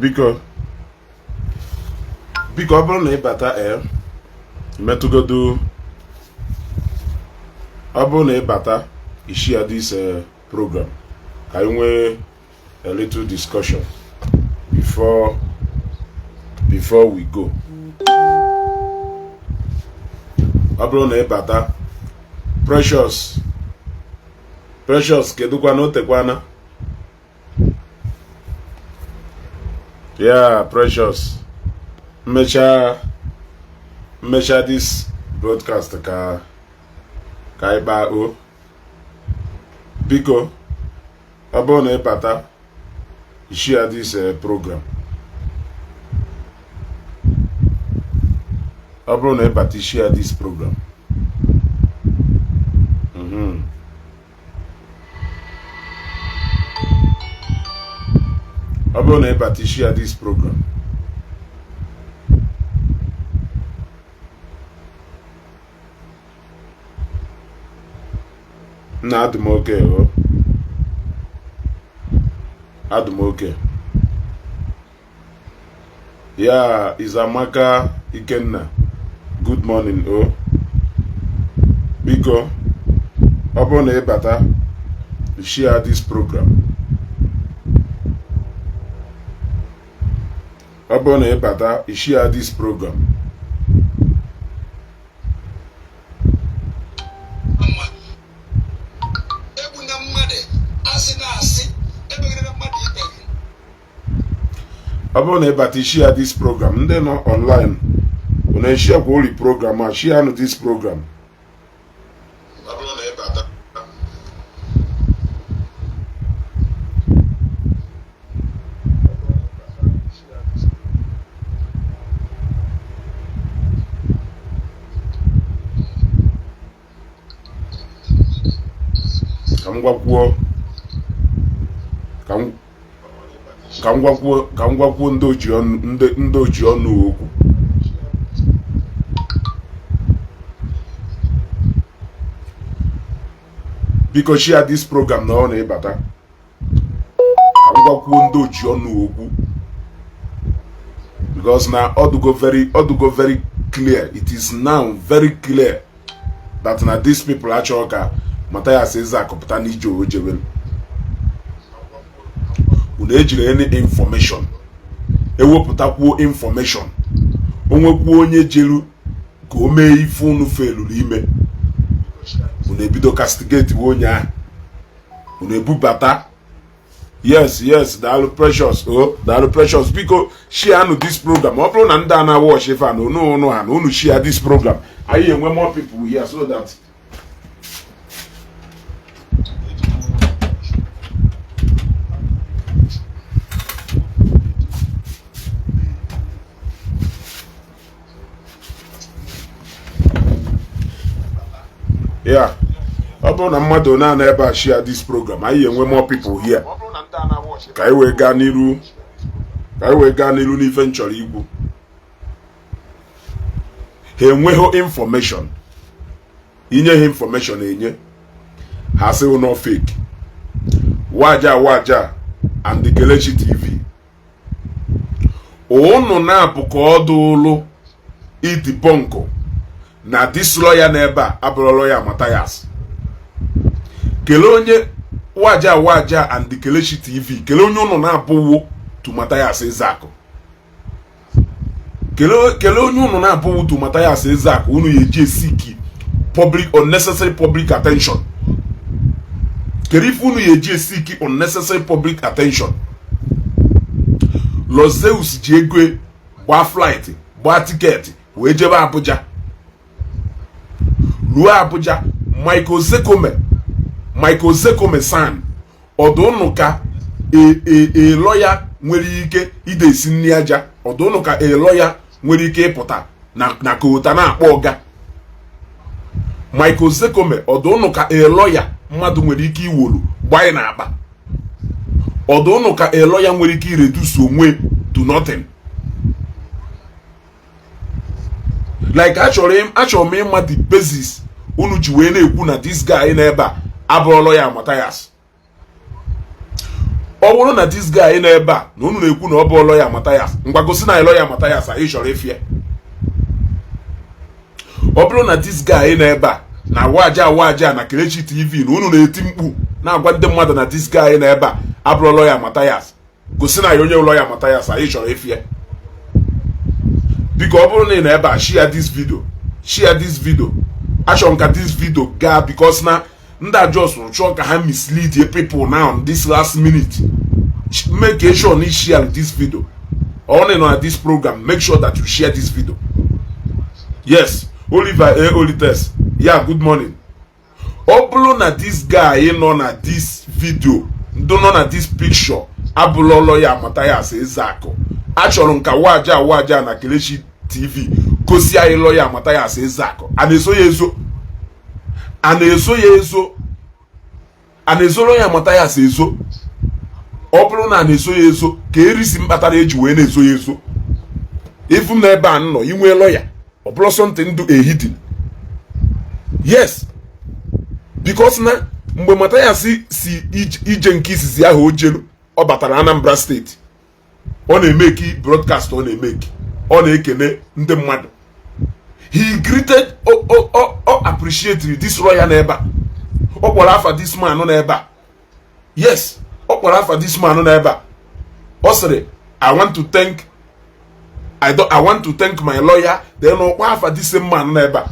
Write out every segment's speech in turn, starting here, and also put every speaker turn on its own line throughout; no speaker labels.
biko ọ bụrụ na ịbata metụgodo ọ bụrụ na ịbata share this program ka anyị nwee a little discussion before we go. Ọ bụrụ na ịbata Precious kedụkwa na otekwana Precious mmecha this broadcast ka ịba o biko ọ bụrụ na ịbata share this program. Ọ bụrụ na ịbata share this program. Ọ bụrụ na ịbata share this program. Na adụm oke ya Izamaka Ikenna, good morning biko ọ bụrụ na ịbata share this program. Ọ bụrụ na ịbata share this program. Ọ bụrụ na ịbata share this program, ndị nọ online unu share kwa ori program a share no this program. Ọ bụrụ na ịbata ka m gwakwuo ndị oji ọnụ okwu. Biko share this program na ọ na ịbata ka m gwakwuo ndị oji ọnụ okwu, because na ọdụgo very clear. It is now very clear that na these people achọ ka Mathias Ezeaku pụta n'ije ojewelu. Unu ejiri any information ewepụtakwuo information, onwekwuo onye jeru ka o mee ife unu feluru ime, unu ebido castigate onye ahụ, unu ebubata. Yes daalụ Precious biko share this program. Ọ bụrụ na ndị a na-watch ife na unu ha na unu share this program, anyị enwe more people here so that ọ bụrụ na mmadụ na ebe a share this program, anyị enwe more people here ka anyị wee gaa n'iru n'ife nchọrọ igwu. Ha enweghị information, inye ha information enye ha sị no fake. Waja and Kelechi TV unu na-apụ ka ọdụ iti ponko na this lawyer n'ebe a abụrụ lawyer Mathias. Kele onye Waja and Kelechi TV, kele onye unu na-abụwo to Mathias Ezeaku. Kele onye unu na-abụwo to Mathias Ezeaku, unu yeje seek unnecessary public attention. Kele if unu yeje seek unnecessary public attention. Lozeus ji ego gba flight, gba ticket wee jebe Abuja. Ruo Abuja, Michael Zekome san ọdụnụ ka lawyer nwere ike idesi nri aja, ọdụnụ ka lawyer nwere ike ịpụta na kota na-akpọ ọga. Michael Zekome ọdụnụ ka lawyer mmadụ nwere ike iwolu gbanye na akpa, ọdụnụ ka lawyer nwere ike ireduce onwe to nothing. Like achọrọ m ịma the basis unu ji wee na-ekwu na this guy n'ebe a abụrụ lawyer Mathias. ọ bụrụ na this guy nọ ebe a na unu na-ekwu na ọ bụ lawyer Mathias, ngwa gosi na lawyer Mathias anyị chọrọ ifie. Ọ bụrụ na this guy nọ ebe a na waja na Kelechi TV na unu na-eti mkpu na-agwa ndị mmadụ na this guy nọ ebe a abụrụ lawyer Mathias, gosi na onye lawyer Mathias anyị chọrọ ifie. Biko ọ bụrụ na ị nọ ebe a, share this video achọrọ ka this video gaa, because na ndị ajọs chọọ ka ha mislead the people now this last minute. Make sure you share this video. On and this program, make sure that you share this video. Yes, Oliver Olites. Yeah, good morning. Oblo na this guy on na this video, do not na this picture. Abulo lawyer Mathias Ezako. Achọrọ nka waja na Kelechi TV. Kosi ayi lawyer Mathias Ezako. Aneso lawyer Mathias Ezo. Ọ bụrụ na na-eso ya eso ka erisi mkpatara eji wee na-eso ya eso. Ifu na ebe a nọ inwe lawyer, ọ bụrụ something do ehidin. Yes, because na mgbe Mathias si ije nke isisi ahụ ojelu, ọ batara Anambra State, ọ na-emeki broadcast, ọ na-emeki, ọ na-ekene ndị mmadụ. He greeted, appreciated this lawyer na ebe a. Ọ kpọrọ afa this man nọ na ebe a. Yes, for this man on ever. Also, I want to thank my lawyer. They know why for this same man never.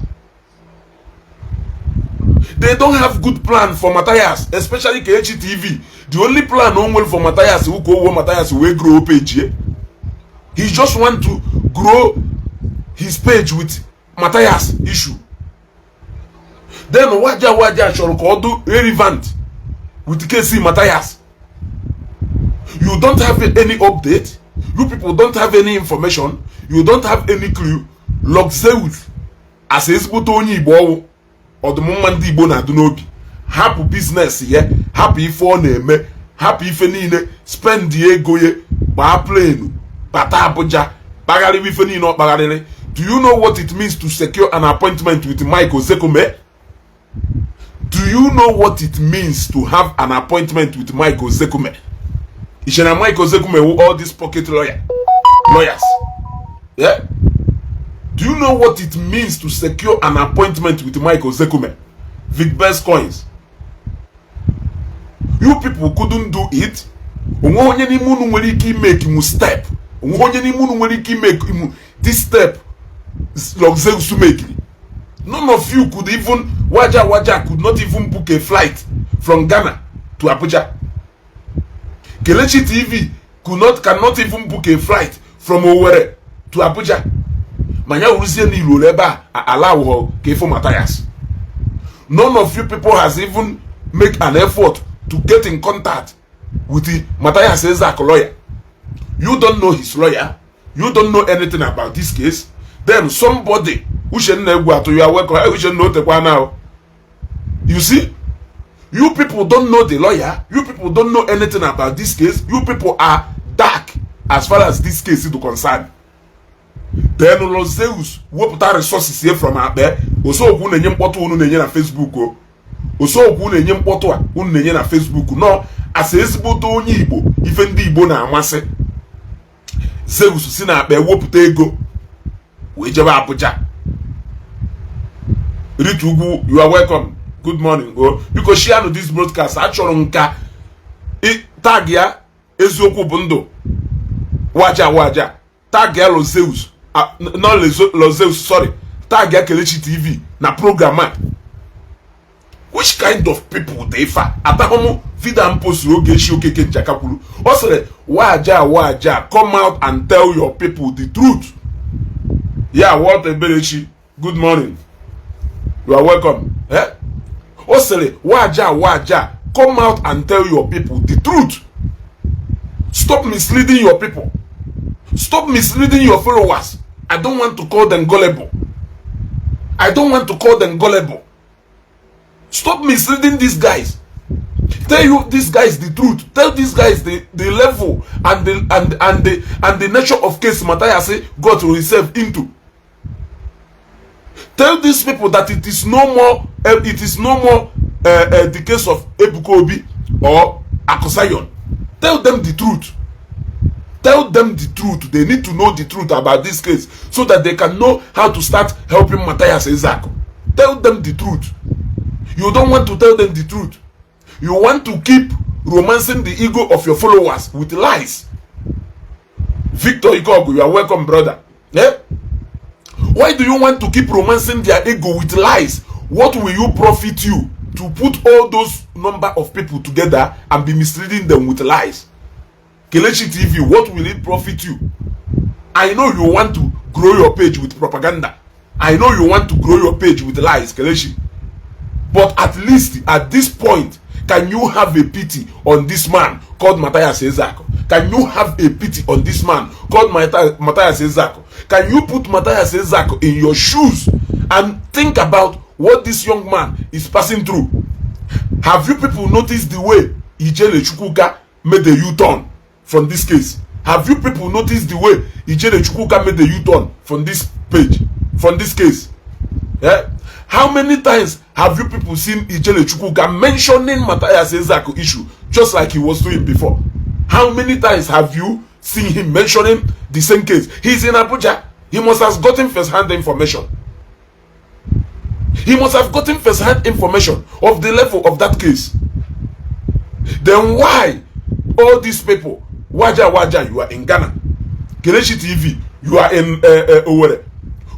They don't have good plan for Mathias, especially Kelechi TV. The only plan on well for Mathias who go Mathias will grow page here. He just want to grow his page with Mathias issue. Then waja shall call do relevant with the case Mathias. You don't have any update. You people don't have any information. You don't have any clue. Luxeus as ezigbote onye Igbo ọdụmụmma ndị Igbo na-adụ n'obi. Happy business ye, happy ife ọ na-eme, happy ife niile, spend ego ye, gbaa plane, bata Abuja, kpagharịrị ife niile ọ kpagharịrị. Do you know what it means to secure an appointment with Mike Ozekume? Do you know what it means to have an appointment with Mike Ozekume? Ishena Mike Ozekume, all these pocket lawyers. Yeah? Do you know what it means to secure an appointment with Mike Ozekume? Vic Best Coins. You people couldn't do it. Onye ni munu nwere ike make him step. Onye ni munu nwere ike make him this step. Luxeus make. None of you could even waja could not even book a flight from Ghana to Abuja. Kelechi TV cannot even book a flight from Owerri to Abuja. Manya uruzie ni loleba allow her Kefo Mathias. None of you people has even make an effort to get in contact with the Mathias Ezako lawyer. You don't know his lawyer. You don't know anything about this case. Then somebody who should know to you are welcome. We should know the one now. You see? You people don't know the lawyer. You people don't know anything about this case. You people are dark as far as this case is concerned. Then Luxeus wepụta resources here from out there. Oso okwu na-enye mkpọtụ unu na-enye na Facebook o. Oso okwu na-enye mkpọtụ a unu na-enye na Facebook. No, as ezigbote onye Igbo, ife ndị Igbo na-amasị. Zeus si na akpa wepụta ego wee jebe Abuja. Rich Ugwu, you are welcome. Good morning. Because share this broadcast. Achọrọ nka tag ya eziokwu bụ ndụ. Waja. Tag ya Luxeus. No Luxeus, sorry. Tag ya Kelechi TV na program. Which kind of people they fa? Atahomo vida post oge shi okeke nchakakwuru. O sere waja come out and tell your people the truth. Yeah, what Ebelechi. Good morning. You are welcome. Eh? Osele, waja, come out and tell your people the truth. Stop misleading your people. Stop misleading your followers. I don't want to call them gullible. Stop misleading these guys. Tell these guys the truth. Tell these guys the level and the nature of case Mathias got himself into. Tell these people that it is no more the case of Ebuka Obi or Akosayon. Tell them the truth. Tell them the truth. They need to know the truth about this case so that they can know how to start helping Matthias Ezeaku. Tell them the truth. You don't want to tell them the truth. You want to keep romancing the ego of your followers with lies. Victor Ikogu, you are welcome, brother. Yeah? Why do you want to keep romancing their ego with lies? What will you profit you to put all those number of people together and be misleading them with lies? Kelechi TV, what will it profit you? I know you want to grow your page with propaganda. I know you want to grow your page with lies, Kelechi. But at least at this point, can you have a pity on this man called Matthias Ezeaku? Can you have a pity on this man called Matthias Ezeaku? Can you put Matthias Ezeaku in your shoes and think about what this young man is passing through? Have you people noticed the way Ijele Chukwuka made a U-turn from this case? Have you people noticed the way Ijele Chukwuka made a U-turn from this page, from this case? Yeah? How many times have you people seen Ijele Chukwuka mentioning Matthias Ezeaku issue just like he was doing before? How many times have you seen him mentioning the same case? He's in Abuja. He must have gotten first-hand information. He must have gotten first-hand information of the level of that case. Then why all these people, Waja, you are in Ghana, Kelechi TV, you are in Owerri,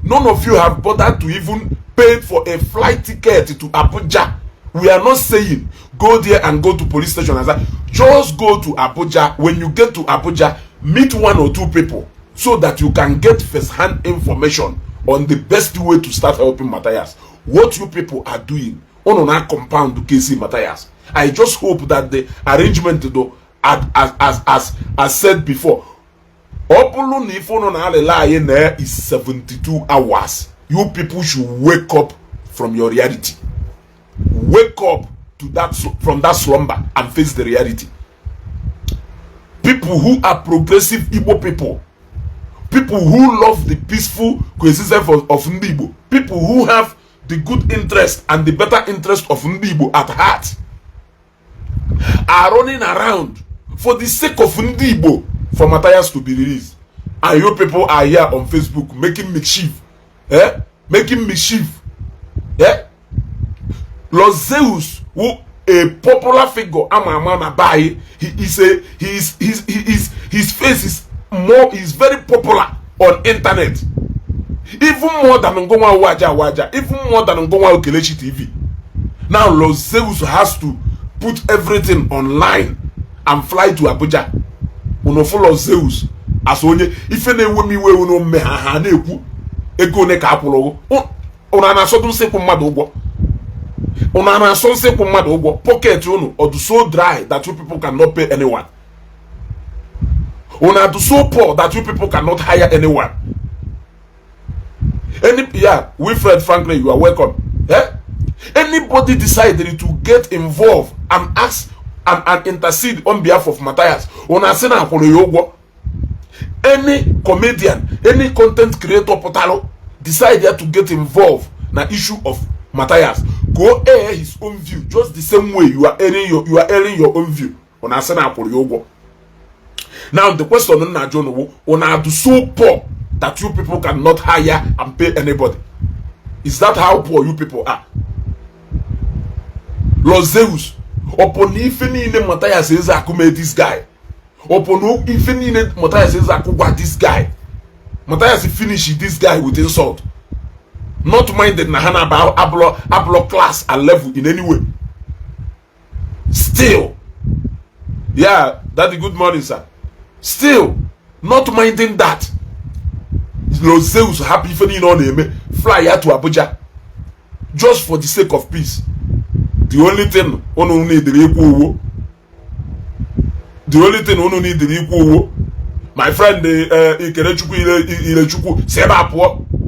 none of you have bothered to even pay for a flight ticket to Abuja. We are not saying go there and go to police station and say, just go to Abuja. When you get to Abuja, meet one or two people so that you can get first-hand information on the best way to start helping Matthias. What you people are doing on our compound to KC Matthias. I just hope that the arrangement, though, as said before, is 72 hours. You people should wake up from your reality. Wake up to that, from that slumber and face the reality. People who are progressive Igbo people, people who love the peaceful coexistence of Ndibo, people who have the good interest and the better interest of Ndibo at heart, are running around for the sake of Ndibo for Matthias to be released. And you people are here on Facebook making mischief. Making mischief. Los Zeus, who a popular figure, his face is very popular on internet. Even more than Ngongwa Waja, even more than Ngongwa Kelechi TV. Now Los Zeus has to put everything online and fly to Abuja. Unofo Los Zeus as onye ife na enwemi we uno me ha na ekwu ego ne ka apụrụ una na so dun sekwu mmadu ugwo. Una na so sekwu mmadu ugwo. Pocket unu or so dry that you people cannot pay anyone. Una do so poor that you people cannot hire anyone. Wilfred Franklin, you are welcome. Anybody decided to get involved and ask and intercede on behalf of Matthias, any comedian, any content creator portalo decided to get involved in the issue of Matthias, go air his own view just the same way you are airing your own view on Asena. Now the question on Najono, on do so poor that you people cannot hire and pay anybody. Is that how poor you people are? Los Zeus, upon even in Matthias Ezeaku made this guy. Upon even in Matthias Ezeaku what this guy. Matthias finished this guy with insult. Not minded Nahana about Ablo class and level in any way. Still, yeah, that's good morning, sir. Still, not minding that. Los Zeus happy feeling on him, fly out to Abuja just for the sake of peace. The only thing on need the equal. The only thing on need the equal. My friend Ikerechukwu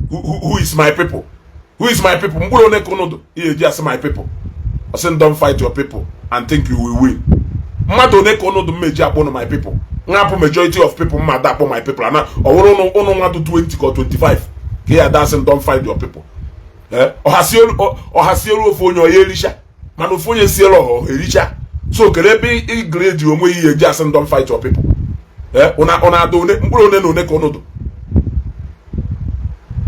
who is my people? Who is my people? Just my people. I said don't fight your people and think you will win. My people. Majority of people mad up on my people. And I do 20 or 25. Here that's and don't fight your people. Or has you for your Elisha? Manufonia Cielo or Elisha. so kerebe I grade onwe ihe eji asị don't fight your people. Una ado mkpụrụ one na one ka ọnọdụ.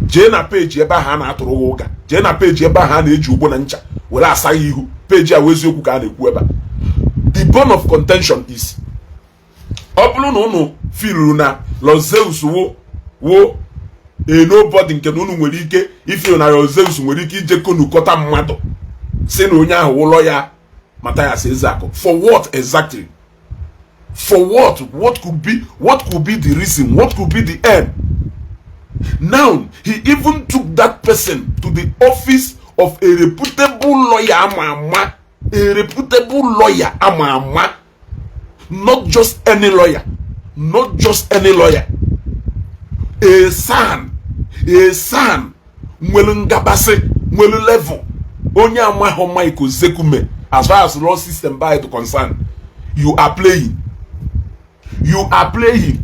Jee na page ebe ahụ a na-atụrụ ụga. Jee na page ebe ahụ a na-eji ugbo na ncha were asa ihu. Page a wezi okwu ka a na-ekwu ebe. The bone of contention is ọ bụrụ na unu feel na Los Zeus wo nobody nke na unu nwere ike ifeel na Los Zeus nwere ike ije konukọta mmadụ si na onye ahụ ụlọ ya Matthias Ezeaku. For what exactly? For what? What could be the reason? What could be the end? Now, he even took that person to the office of a reputable lawyer, Amama. A reputable lawyer, Amama. Not just any lawyer. Not just any lawyer. A son. Mwelungabase. Mwelu level. Onye amaho Michael Zekume. As far as law system by it concerned, you are playing. You are playing.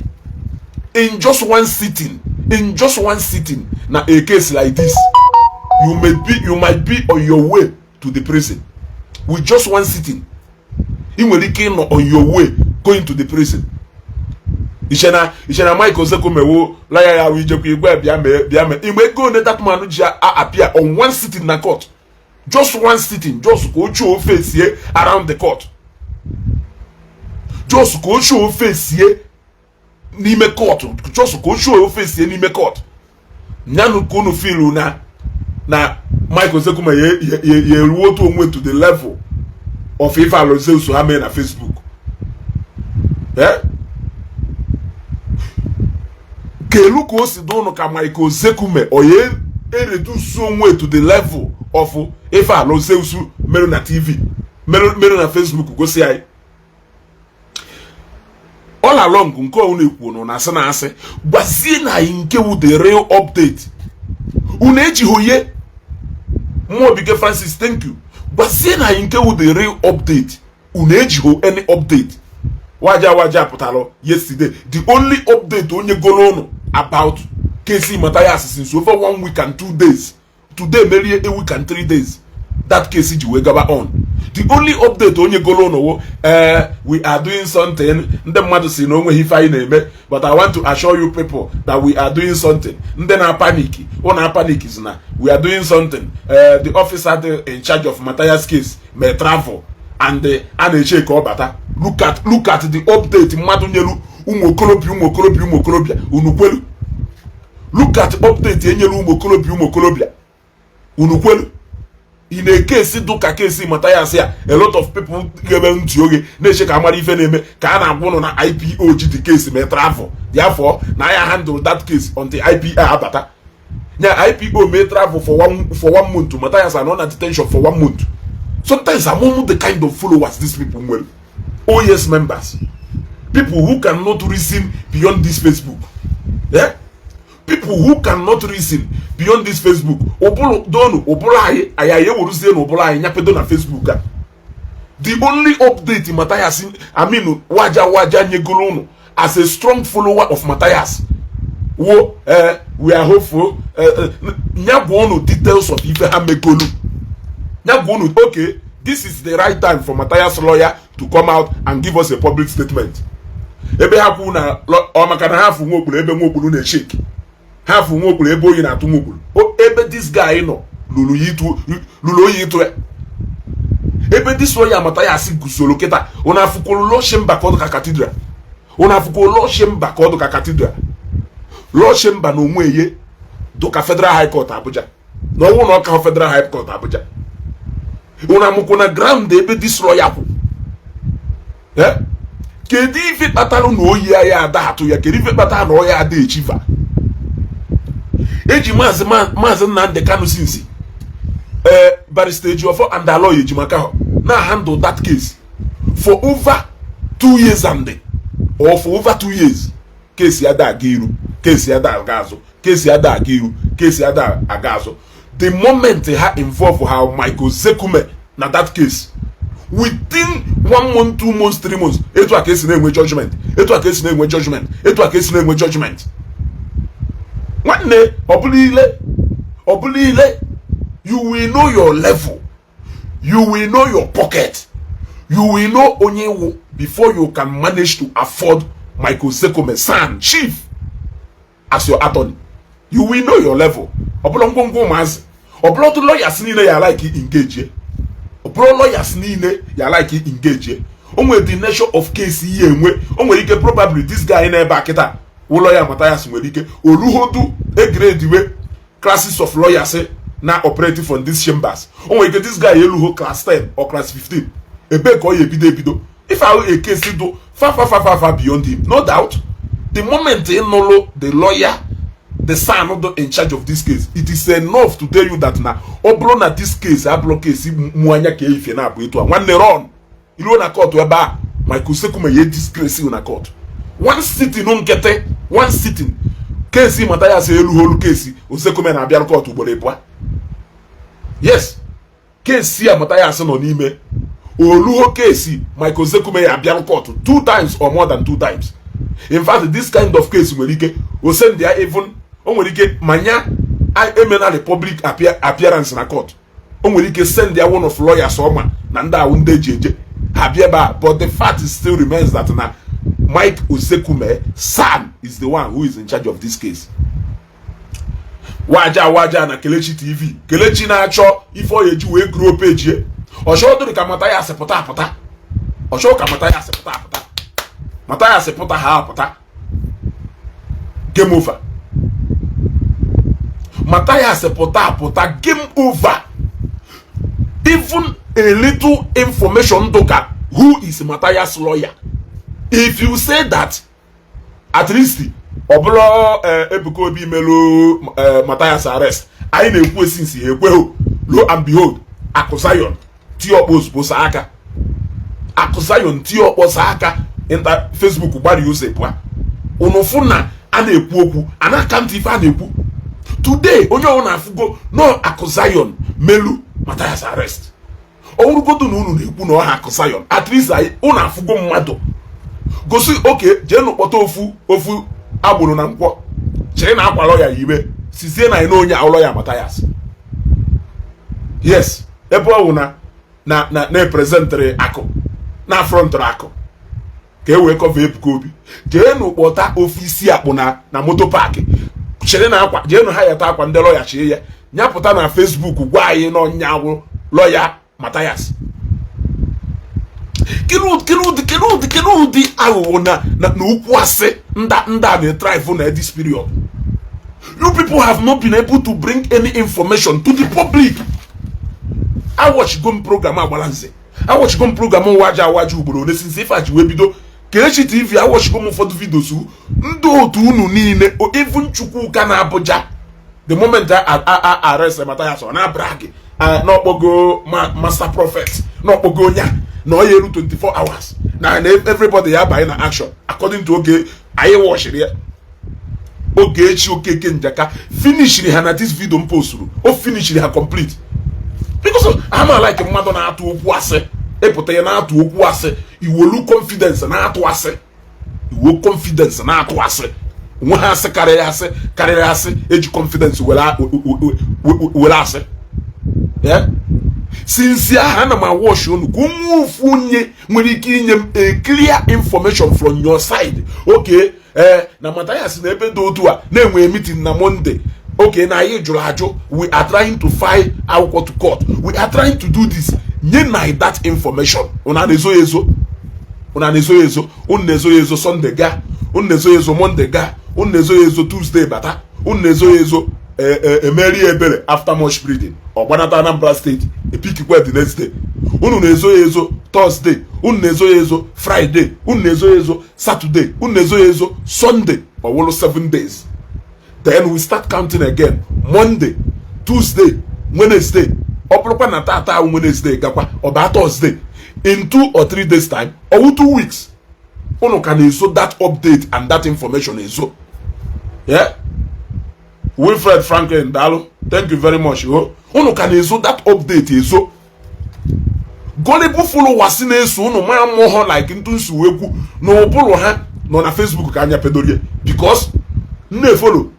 In just one sitting. In just one sitting. Now a case like this, you might be on your way to the prison. With just one sitting. You will be on your way going to the prison. Ishena Michael Zekume wo lawyer ya wijeku igwe biame. You may go that man appear on one sitting in the court. Just one sitting, just go show face here around the court. Just go show face here nime court. Just go show face here nime court. Nyanu kono feel na Michael Zekume ye woto went to the level of if I Los Zeus na Facebook. Eh? Keluko si dono ka Michael Zekume oye reduce way to the level of if I Los Zeus meru na TV, meru na Facebook go see I. All along nke unu ekwu no na asị na asị gbazie na nke wu the real update. Unu eji hoye Mwobike Francis, thank you. Gbazie na nke wu the real update. Unu eji ho any update. Waja putalo yesterday. The only update onye golono about KC Matthias since over 1 week and 2 days. Today maybe a week and 3 days. That KC Jiwegaba on. The only update onye golono we are doing something. But I want to assure you people that we are doing something. Then our panic. Our panic is now. We are doing something. The officer in charge of Matthias case may travel and check obata. Look at the update. Madonyelu umokolobia unukwelu. Look at update enyelu umokolobia unukwelu. In a case duka case Matthias here, a lot of people given to yogi nation kamari feneme kana wono na IPO the case may travel. Therefore, now I handle that case on the IPO abata. Now IPO may travel for one month to Matthias are not at detention for 1 month. Sometimes among the kind of followers these people will. Oh yes, members. People who cannot reason beyond this Facebook. Yeah? People who cannot reason beyond this Facebook. Facebook. The only update Matthias, waja nyegolono as a strong follower of Matthias. We are hopeful. Nyagono details of Ife Hamegolu. Okay, this is the right time for Matthias' lawyer to come out and give us a public statement. Ebe hapu na omakana hafu ngokulu ebe ngokulu ne shake. Hafu ngokulu ebe oyi na ngokulu. Ebe this guy lulu yitu. Ebe this lawyer Matthias gusolo keta. Ona fukolo lo shemba kodo ka cathedral. Ona fukolo lo shemba kodo ka cathedral. Lo shemba no mweye do ka Federal High Court Abuja. No wono ka Federal High Court Abuja. Una mukona ground ebe this lawyer ku. Eh? Kedi ife patalo no ye ya ada hatu ya kedi ife patalo no ya ada echiva. Eji mazi na de Kanu sinsi. Barrister Ejiofor and the lawyer Ejimaka now handle that case for over 2 years or for over 2 years. Case yada agiru, case yada agazo, case yada agiru, case yada agazo. The moment they had involved how Michael Zekume na that case, within 1 month, 2 months, 3 months, eto a case name judgment, eto a case name judgment, eto a case name judgment. One day, obulile, you will know your level, you will know your pocket, You will know onye before you can manage to afford Michael Sekome San chief as your attorney. You will know your level. Oblongongo mas. Oblo lawyers ni ya like engage. Oblo lawyers ni ya like engage. Onwe the nature of case ye enwe. Onwe ike probably this guy na eba kita. Wo lawyer Matthias nwere ike oluhodu a grade we classes of lawyers na operating from these chambers. Onwe ike this guy eluho class 10 or class 15. Ebe ko ye bido. If I were a case do far beyond him, no doubt. The moment in Nolo, the lawyer, the son of the in charge of this case, it is enough to tell you that now obro na this case, ablo case muanya ke ife na abu itu one run. You na court weba Michael Sekome ye disgrace na court. One sitting on kete, one sitting. Case Matthias eluholu case, Sekome na abia court ugboro ebua. Yes. Case Matthias no n'ime. Oluho case Michael Sekome abia court 2 times or more than 2 times. In fact, this kind of case nwere ike o send there even o nwere ike manya emena the public appearance na court. O nwere ike send there one of lawyers oma na nda awunde jeje habieba, but the fact still remains that na Mike Sekome San is the one who is in charge of this case. Waja na Kelechi TV. Kelechi na acho ifo yeji we grow page ye. Osho do ka Matthias pota. Osho ka Matthias pota. Matthias pota ha pota. Game over. Matthias pota game over. Even a little information doka who is Matthias lawyer. If you say that, at least oblo ebuko bi melo Matthias arrest. I na-ekwu since he ekweho. Lo and behold, Akusayon ti okpos posaka. Akusayon ti okposaka inter Facebook gbari use pwa. Onofu na na-ekwu okwu, ana account ife na-ekwu. Today onye ọ na-afugo no Akusayon melu Matthias arrest. Orugodo na unu na-ekwu na ha Akusayon. At least unu afugo mmadu. Gosi okay, je no kpọta ofu agburu na nkwo. Chere na akwa lawyer yibe. Sizie na ino onye lawyer Matthias. Yes, ebe ọ na presentere ako. Na front ako. Ka e wee cover Ebuka Obi. Je no kpọta ofisi akpụ na motor park. Chere na akwa, je no ha yata akwa ndị lawyer chie ya. Nyapụta na Facebook gwa anyị na onyawo lawyer Matthias. Kenu di awo na ukwu ase nda na thrive na this period. You people have not been able to bring any information to the public. I watch gom program agbalanze. I watch gom program waja ugboro since if aji we bido Kelechi TV. I watch gom for the videos ndo otu unu niile even Chukwuka na Abuja. The moment I arrest Matthias na brag no kpogo master prophet no kpogo nya no yeru 24 hours na everybody ya buy na action according to oge ayi watch here oge echi okeke njaka finish ha na this video mposturu o finish ha complete because I'm like mmado na atu okwu ase epụta ya na atu okwu ase iwolu confidence na atu ase iwo confidence na atu ase nwa ha ase karịrị ase eji confidence wela ase. Yeah. Since I na ma wash unu kumfu unye nwere ike inye a clear information from your side. Okay, na Matthias na ebe do otu a na enwe meeting na Monday. Okay, na anyị jụrụ ajụ, we are trying to file akwụkwọ to court. We are trying to do this. Nye na that information. Una nezo yezo Sunday ga, una nezo yezo Monday ga, una nezo yezo Tuesday bata, una nezo yezo Mary Ebere after much breathing. Ogbanata Anambra State epikikwe the next day. Unu nezo Thursday, unu nezo Friday, unu nezo Saturday, unu nezo Sunday, or 7 days. Then we start counting again. Monday, Tuesday, Wednesday, oplopa na tata Wednesday gakwa oba Thursday. In 2 or 3 days time, or 2 weeks, unu can ezo that update and that information ezo. Yeah? Wilfred Franklin Dalo, thank you very much. Unu can ezo that update ezo. Gullible followers in eso no ma mo like ntu nsuwekwu no bolo ha no na Facebook ka anya pedorie because na follow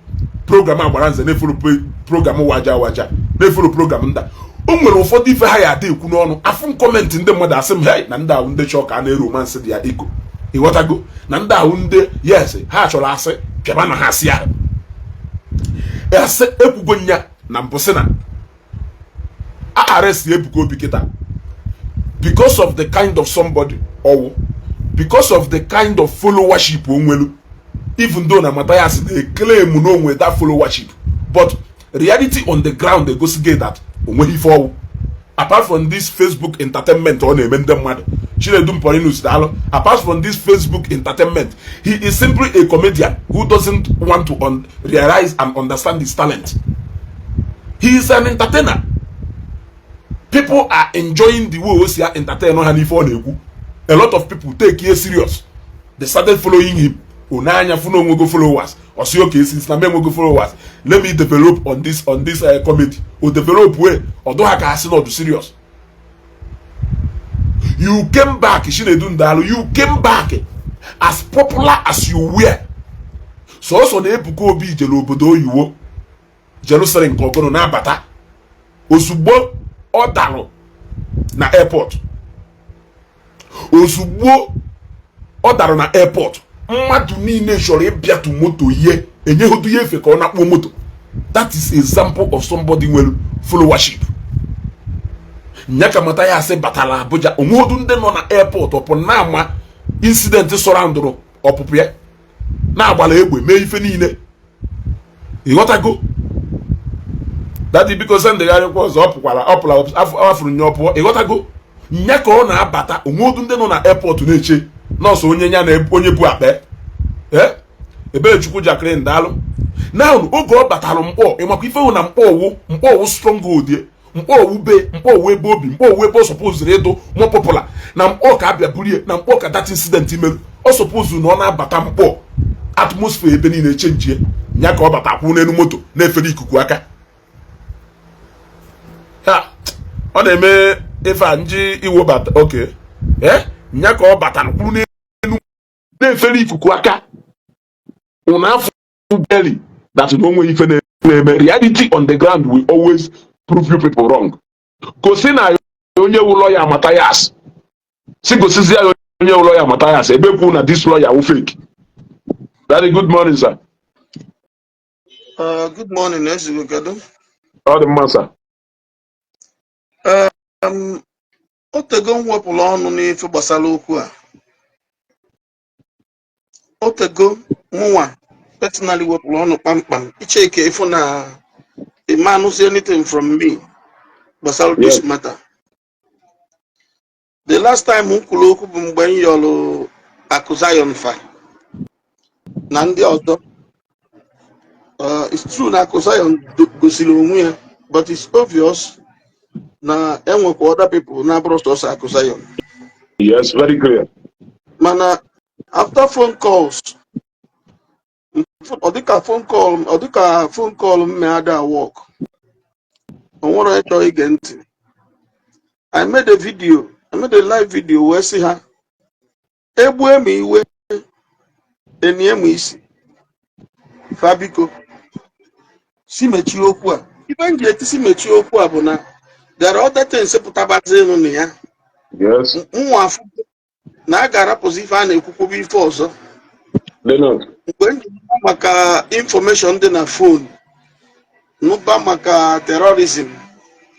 program agbaranze na follow program waja na follow program nda. O nwere ụfọdụ ife ha ya ada ekwu n'ọnụ afụ kọmentị ndị mmadụ asị m hey na ndị ahụ ndị chọọ ka a na-eromansị dị ya ego ịghọtago na ndị ahụ ndị yes ha chọrọ asị pịaba na ha asị ahụ asị ekwugo nya na mbụ sị na arrest Ebuka Obi kịta because of the kind of somebody or because of the kind of followership onwelu even though na Mathias they claim no onwe that followership but reality on the ground they go see that onwe ife ọwụ apart from this Facebook entertainment ọ na-eme ndị mmadụ Chinedu Mporinus daalụ apart from this Facebook entertainment he is simply a comedian who doesn't want to realize and understand his talent. He is an entertainer. People are enjoying the way we are entertaining on Hanifa Onegu. A lot of people take it serious. They started following him. Onanya funo go followers. Or see okay, since na go followers. Let me develop on this comedy. Or develop way. Or do haka asin or do serious. You came back, Chinedu Ndalu. You came back as popular as you were. So also na Ebuka Obi jelo obodo yiwo. Jerusalem kogono na bata. Osugbo ọdarụ na airport. Ozugbo ọdarụ na airport. Mmadụ niile chọrọ ịbịatu moto ihe enye hodu ihe efe ka ọ na-akpọ moto. That is example of somebody nwere followership. Nyaka Mathias batala Abuja onwehodu ndị nọ na airport ọpụ na-ama incident sọrandụrụ ọpụpụ ya na-agbala egbe mee ife niile. Ịghọtago? That is because the guy was afụrụ nye ọpụọ ịghọtago nya ka ọ na-abata onweodu ndị nọ na airport na-eche nọọsụ onye nya na onye bụ akpa ebere Chukwu Jacqueline daalụ now oge ọ batara mkpọ ịmakwa ife hụ na mkpọwụ stronghold mkpọwụ ebe obi mkpọwụ ebe ọ suppose ịdụ more popular na mkpọ ka abịa burie na mkpọ ka that incident merụ ọ suppose na ọ na-abata mkpọ atmosphere ebe niile echenjie nya ka ọ batakwụ n'elu moto na-efere ikuku aka ọ na-eme ife a nji iwo bata oke nya ka ọ batara kwuru n'elu na-efere ikuku aka ụna afọ belly that no onwe ife na-eme reality on the ground will always prove you people wrong. Gosi na onye wu lawyer Mathias si gosizi ya onye wu lawyer Mathias ebe kwu na this lawyer wu fake. Very good morning sir.
Good morning Ezigbo.
All the man sir.
Otego mwepụrụ ọnụ n'ife gbasara okwu a. Otego mụnwa personally wepụrụ ọnụ kpamkpam icheke ifu na the man who say anything from me gbasara this matter. The last time m kwuru okwu bụ mgbe m yọrọ Akụ Zion fa na ndị ọzọ. It's true na Akụ Zion gosiri onwe ya but it's obvious na enwekwa other people na brostos Akụ Zion.
Yes, very clear.
Mana after phone calls, ọ dịka phone call me ada work. Onwere echo ige ntị. I made a live video wee sị ha egbu eme iwe enye m isi. Fabiko si mechie okwu a. Ibe nji etisi mechie okwu a bụ na there are other things pụtabazi enu na ya.
Yes.
Nwa afọ na a ga-arapụzi ife a na-ekwukwu bụ ife ọzọ. Mgbe ndị maka information dị na phone nụba maka terrorism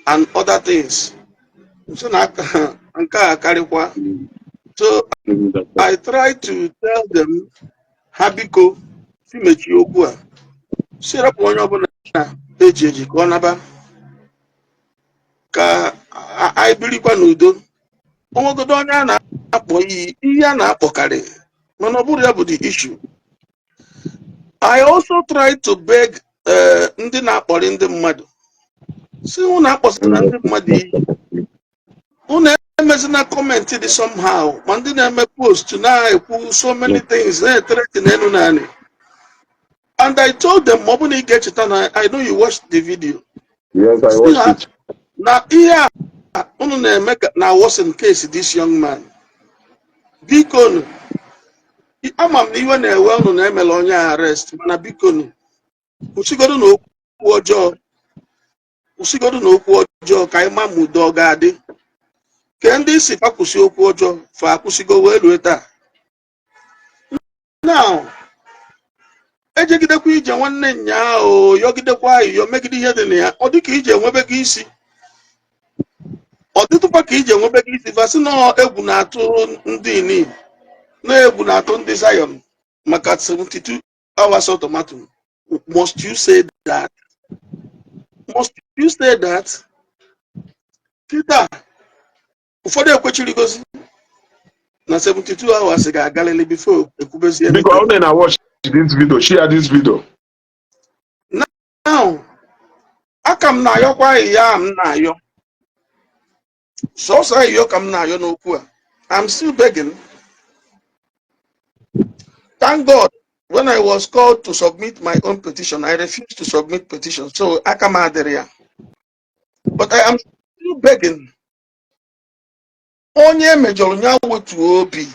and other things. So na nke a karịkwa. So I try to tell them ha biko si mechie okwu a. Si rapụ onye ọbụla eji ka ọ naba ka anyị birikwa n'udo. Onwegodo onye a na-akpọ ihe a na-akpọkarị mana ọ bụrụ ya bụ the issue. I also try to beg ndị na-akpọrị ndị mmadụ si unu akpọsara ndị mmadụ iyi unu emezina comment dị somehow ma ndị na-eme post na-ekwu so many things na-etereti n'elu naanị. And I told them ọ bụ na ị ga-echeta na I know you watched the video.
Yes, I watched it.
Na ihe a unu na-eme na worsen case this young man. Biko ama m na iwe na-ewe unu na-emela onye arrest mana biko kwụsịgodo na okwu ọjọọ kwụsịgodu na okwu ọjọọ ka anyị ma ma udo ọ ga-adị ke ndị isi fa kwụsị okwu ọjọọ fa akwụsịgo wee rue taa. Now ejegidekwa ije nwanne nya o yọgidekwa ayịyọ megide ihe dị na ya ọ dị ka ije enwebe gị isi ọ dịtụkwa ka ije enwebe gị isi vasị na egwu na-atụ ndị ini na egwu na-atụ ndị Zion maka 72 hours ultimatum. Must you say that? Must you say that? Kịta ụfọdụ ekwechirigozi na 72 hours ga-agalili before ekwubezie.
Because when I watch this video, share this video.
Now, aka m na-ayọkwa ahịhịa m na-ayọ sọsọ ahịhịa ka m na-ayọ n'okwu a. I'm still begging. Thank God, when I was called to submit my own petition, I refused to submit petition. So aka m adịrị ya. But I am still begging. Onye mejọrọ nya wetu obi.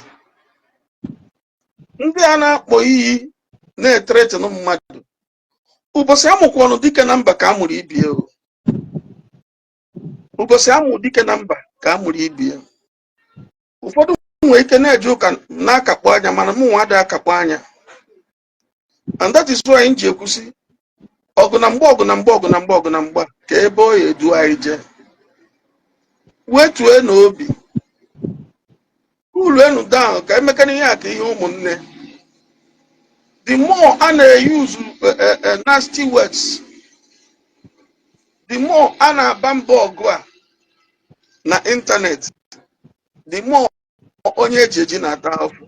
Ndị a na-akpọ iyi na-etretin mmadụ. Ụbọchị amụkwa ọnụ dike na mba ka a mụrụ ibie o. Ụbọchị amụ dike na mba ka a mụrụ ibie. Ụfọdụ nwere ike na-eje ụka na-akakpọ anya mana mụ nwa ada akakpọ anya. And that is why m ji ekwusi ọgụ na mgba ka ebe ọ edu anyị je. Wetue n'obi. Ulu enu down ka emekana ihe aka ihe ụmụnne. The more I use nasty words, the more I bamboo na internet, the more onye ejeji na ata afọ.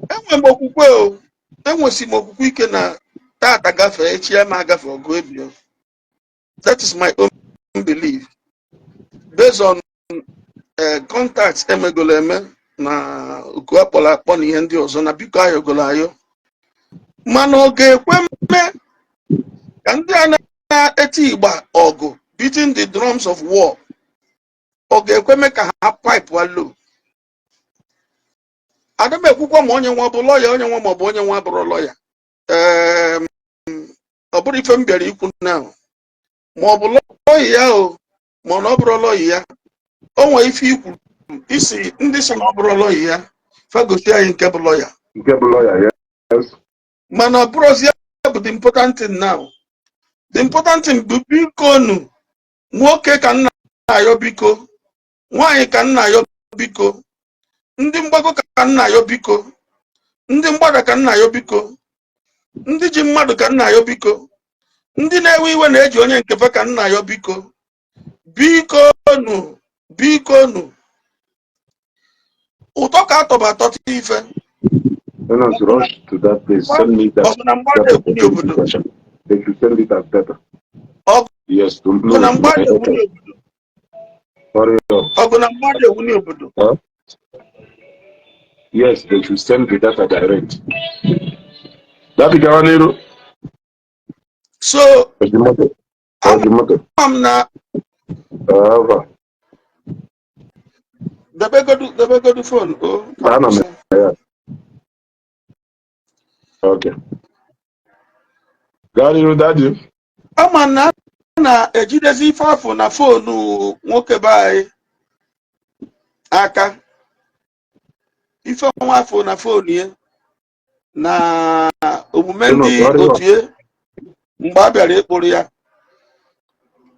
Enwe m okwukwe o, enwesi m okwukwe ike na tata gafe echi ma agafe ogo ebio. That is my own belief based on contacts emegolo eme na oku akpọrọ akpọ na ihe ndị ọzọ na biko ayọgolo ayọ. Mana ọ ga-ekwe mme ka ndị a na-eti igba ọgụ beating the drums of war, ọ ga-ekwe mme ka ha pipe walo. Adam ekwukwa ma onye nwa bụ lọya onye nwa maọbụ onye nwa bụrụ lọya. Ọ bụrụ ife m bịara ikwu na ma ọ bụ lọya ya o ma ọ bụrụ lọya ya o nwere ife ikwu isi ndị so na ọ bụrụ lọya ya fagosi anyị nke bụ lọya.
Nke bụ lọya, yes.
Mana bụrụzi bụ the important thing now. The important thing bụ biko nu nwoke ka nna ayọ biko, nwaanyị ka nna ayọ biko, ndị mgbago ka nna ayọ biko, ndị mgbada ka nna ayọ biko, ndị ji mmadụ ka nna ayọ biko, ndị na-ewe iwe na-eji onye nkefe ka nna ayọ biko. Biko nu ụtọ ka atọba atọta ife.
When I rush to that place, send me that. They should send it as better. Yes, to know. Huh? Yes, they should send the data direct. That is
so
I'm
not. The beg do phone. Oh,
okay. Daddy.
Amana na ejidezi ife afọ na phone nwoke bai aka. Ife nwa afọ na phone ye na omume ndị otie mgbe a bịara ịkpụrụ ya.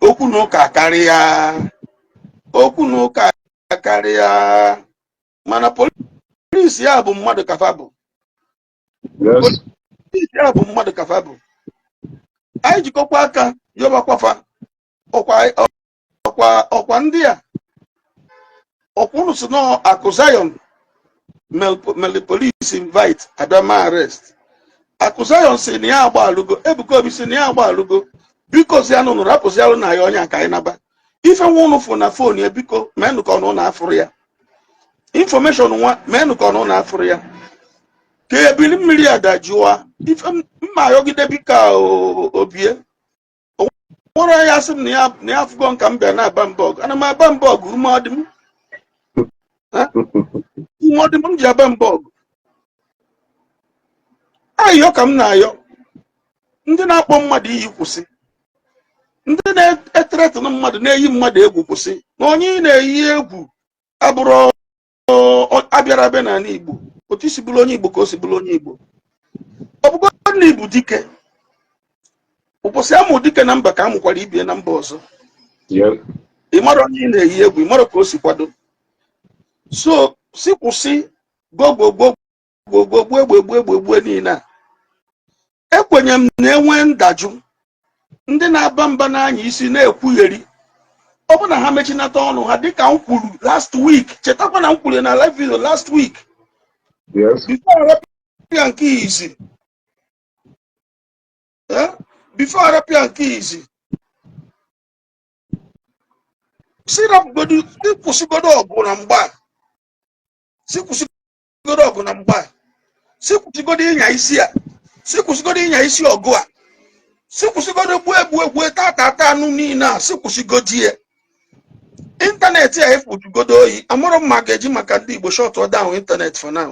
Okwu na ụka karịa. Mana polisi ya bụ mmadụ kafa bụ.
Yes.
Polisi ya bụ mmadụ kafa bụ. Anyị jikọkwa aka yọbakwafa ọkwa ndị a ọkwụrụ si na akụ Zion mele police invite Adama arrest. Akụ Zion si na ya agba alụgo, Ebuka Obi si na ya agba alụgo. Biko si anụ nụrụ rapụzi alụ na ya onye ka anyị naba. Ife nwa ụnụ fụ na fon ya biko menụ ka ọnụ na-afụrụ ya. Information nwa menụ ka ọnụ na-afụrụ ya. Ka ebili mmiri adajụwa ife mma ayọgide bika obie. Nwere ya sị m na ya afụgo nka m bịa na Bambog. Ana m Bambog ume ọ dị m. Ume ọ dị m ji Bambog. Ayọ ka m na-ayọ. Ndị na-akpọ mmadụ iyi kwụsị. ndị na-eteretụ na mmadụ na-eyi mmadụ egwu kwụsị na onye na-eyi egwu abụrụ abịara abịa n'ala Igbo otu isi bụrụ onye Igbo ka o si bụrụ onye Igbo ọ bụgo na Igbo dike ụbọchị amụ dike na mba ka amụkwara ibie na mba ọzọ ị mara onye ị na-eyi egwu ị mara ka o si kwado so si kwụsị gbogbogbogbogbogbogbogbogbo niile a ekwenye m na-enwe ndajụ ndị na-aba mba n'anya isi na-ekwugheri ọ bụ na ha mechinata ọnụ ha dịka m kwuru last week chetakwa na m kwuru na live video last week before arapịa nke izi before arapịa nke izi si rapụgodo kwụsịgodo ọgụ na mgba si kwụsịgodo ọgụ na mgba si kwụsịgodo ịnya isi a si kwụsịgodo ịnya isi ọgụ a si kwụsịgodo egbu tata anụ niile a si kwụsịgodo ya ịntanetị a efujugodo oyi amụrụ mma ga-eji maka ndị Igbo shut down internet for now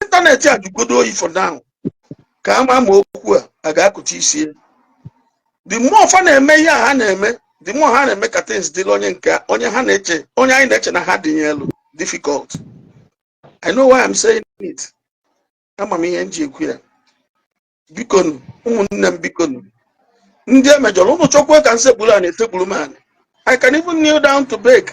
ịntanetị a jugodo oyi for now ka ama ma okwu a ga-akụcha isi the more fa na-eme ihe a ha na-eme the more ha na-eme ka things dịrị onye ha na-eche onye anyị na-eche na ha dị elu difficult. I know why I'm saying it. Ama m ihe nji ekwu ya bikonu ụmụnne m bikonu ndị emejọrọ ụmụ chọkwa ka nsekpuru a na-esekpuru m anyị I can even kneel down to beg